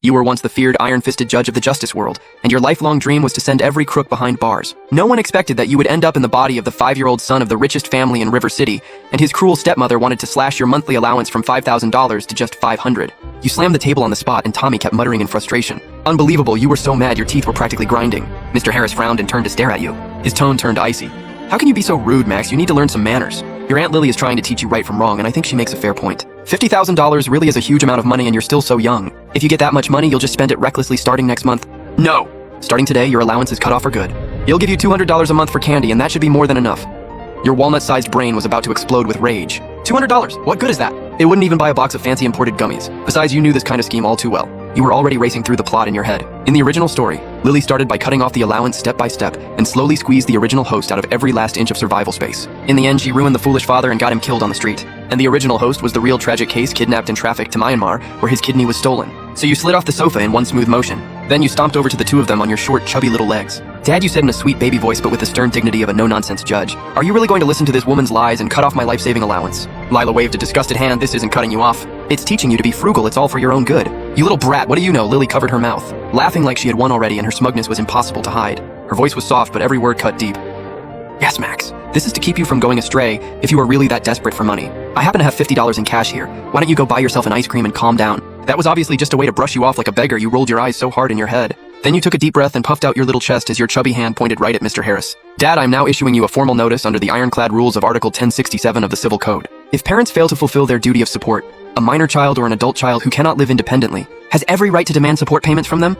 You were once the feared iron-fisted judge of the justice world, and your lifelong dream was to send every crook behind bars. No one expected that you would end up in the body of the 5-year-old son of the richest family in River City, and his cruel stepmother wanted to slash your monthly allowance from $5,000 to just $500. You slammed the table on the spot, and Tommy kept muttering in frustration. Unbelievable, you were so mad your teeth were practically grinding. Mr. Harris frowned and turned to stare at you. His tone turned icy. How can you be so rude, Max? You need to learn some manners. Your Aunt Lily is trying to teach you right from wrong, and I think she makes a fair point. $50,000 really is a huge amount of money, and you're still so young. If you get that much money, you'll just spend it recklessly starting next month. No! Starting today, your allowance is cut off for good. He'll give you $200 a month for candy, and that should be more than enough. Your walnut-sized brain was about to explode with rage. $200? What good is that? It wouldn't even buy a box of fancy imported gummies. Besides, you knew this kind of scheme all too well. You were already racing through the plot in your head. In the original story, Lily started by cutting off the allowance step by step and slowly squeezed the original host out of every last inch of survival space. In the end, she ruined the foolish father and got him killed on the street. And the original host was the real tragic case kidnapped and trafficked to Myanmar, where his kidney was stolen. So you slid off the sofa in one smooth motion. Then you stomped over to the two of them on your short, chubby little legs. Dad, you said in a sweet baby voice but with the stern dignity of a no-nonsense judge. Are you really going to listen to this woman's lies and cut off my life-saving allowance? Lila waved a disgusted hand. This isn't cutting you off. It's teaching you to be frugal. It's all for your own good. You little brat, what do you know? Lily covered her mouth, laughing like she had won already, and her smugness was impossible to hide. Her voice was soft, but every word cut deep. Yes, Max. This is to keep you from going astray if you are really that desperate for money. I happen to have $50 in cash here. Why don't you go buy yourself an ice cream and calm down? That was obviously just a way to brush you off like a beggar. You rolled your eyes so hard in your head. Then you took a deep breath and puffed out your little chest as your chubby hand pointed right at Mr. Harris. Dad, I'm now issuing you a formal notice under the ironclad rules of Article 1067 of the Civil Code. If parents fail to fulfill their duty of support, a minor child or an adult child who cannot live independently has every right to demand support payments from them.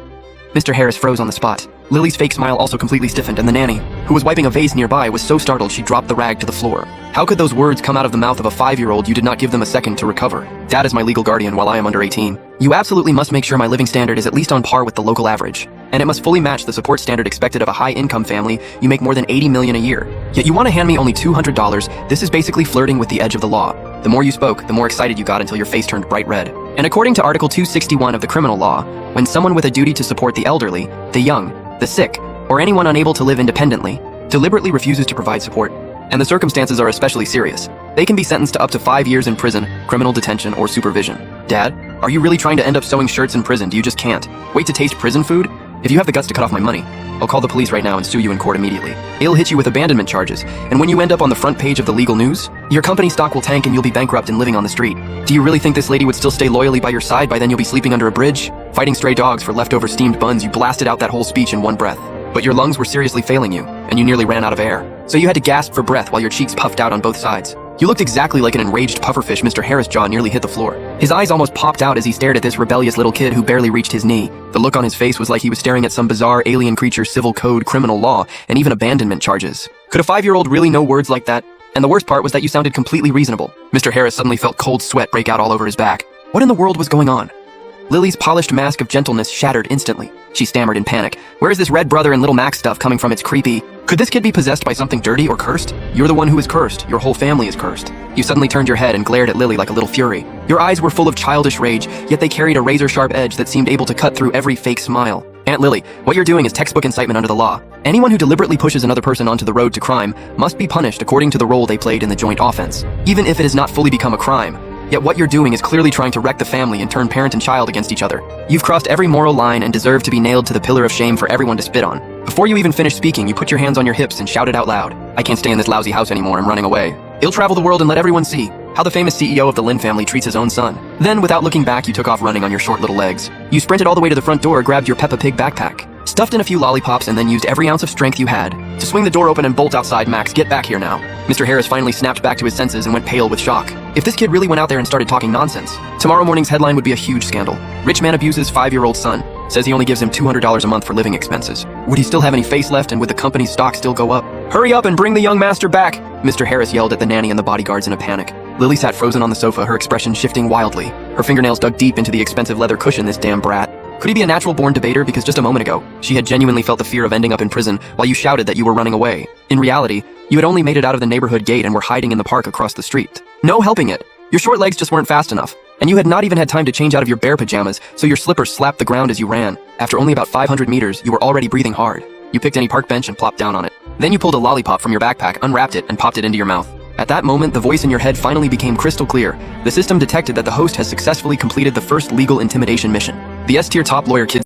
Mr. Harris froze on the spot. Lily's fake smile also completely stiffened, and the nanny, who was wiping a vase nearby, was so startled she dropped the rag to the floor. How could those words come out of the mouth of a 5-year-old? You did not give them a second to recover. Dad is my legal guardian while I am under 18. You absolutely must make sure my living standard is at least on par with the local average. And it must fully match the support standard expected of a high-income family. You make more than $80 million a year. Yet you want to hand me only $200. This is basically flirting with the edge of the law. The more you spoke, the more excited you got until your face turned bright red. And according to Article 261 of the criminal law, when someone with a duty to support the elderly, the young, the sick, or anyone unable to live independently, deliberately refuses to provide support, and the circumstances are especially serious, they can be sentenced to up to 5 years in prison, criminal detention, or supervision. Dad, are you really trying to end up sewing shirts in prison? Do you just can't wait to taste prison food? If you have the guts to cut off my money, I'll call the police right now and sue you in court immediately. They'll hit you with abandonment charges, and when you end up on the front page of the legal news, your company stock will tank and you'll be bankrupt and living on the street. Do you really think this lady would still stay loyally by your side? By then you'll be sleeping under a bridge, fighting stray dogs for leftover steamed buns. You blasted out that whole speech in one breath. But your lungs were seriously failing you, and you nearly ran out of air. So you had to gasp for breath while your cheeks puffed out on both sides. You looked exactly like an enraged pufferfish. Mr. Harris' jaw nearly hit the floor. His eyes almost popped out as he stared at this rebellious little kid who barely reached his knee. The look on his face was like he was staring at some bizarre alien creature, civil code, criminal law, and even abandonment charges. Could a 5-year-old really know words like that? And the worst part was that you sounded completely reasonable. Mr. Harris suddenly felt cold sweat break out all over his back. What in the world was going on? Lily's polished mask of gentleness shattered instantly. She stammered in panic. Where is this red brother and little Max stuff coming from? It's creepy. Could this kid be possessed by something dirty or cursed? You're the one who is cursed. Your whole family is cursed. You suddenly turned your head and glared at Lily like a little fury. Your eyes were full of childish rage, yet they carried a razor-sharp edge that seemed able to cut through every fake smile. Aunt Lily, what you're doing is textbook incitement under the law. Anyone who deliberately pushes another person onto the road to crime must be punished according to the role they played in the joint offense, even if it has not fully become a crime. Yet what you're doing is clearly trying to wreck the family and turn parent and child against each other. You've crossed every moral line and deserve to be nailed to the pillar of shame for everyone to spit on. Before you even finished speaking, you put your hands on your hips and shouted out loud, I can't stay in this lousy house anymore, I'm running away. He'll travel the world and let everyone see how the famous CEO of the Lin family treats his own son. Then, without looking back, you took off running on your short little legs. You sprinted all the way to the front door, grabbed your Peppa Pig backpack, stuffed in a few lollipops, and then used every ounce of strength you had to swing the door open and bolt outside. Max, get back here now. Mr. Harris finally snapped back to his senses and went pale with shock. If this kid really went out there and started talking nonsense, tomorrow morning's headline would be a huge scandal. Rich man abuses 5-year-old son. Says he only gives him $200 a month for living expenses. Would he still have any face left, and would the company's stock still go up? Hurry up and bring the young master back! Mr. Harris yelled at the nanny and the bodyguards in a panic. Lily sat frozen on the sofa, her expression shifting wildly. Her fingernails dug deep into the expensive leather cushion. This damn brat. Could he be a natural-born debater? Because just a moment ago, she had genuinely felt the fear of ending up in prison while you shouted that you were running away. In reality, you had only made it out of the neighborhood gate and were hiding in the park across the street. No helping it. Your short legs just weren't fast enough, and you had not even had time to change out of your bare pajamas, so your slippers slapped the ground as you ran. After only about 500 meters, you were already breathing hard. You picked any park bench and plopped down on it. Then you pulled a lollipop from your backpack, unwrapped it, and popped it into your mouth. At that moment, the voice in your head finally became crystal clear. The system detected that the host has successfully completed the first legal intimidation mission. The S-tier top lawyer kids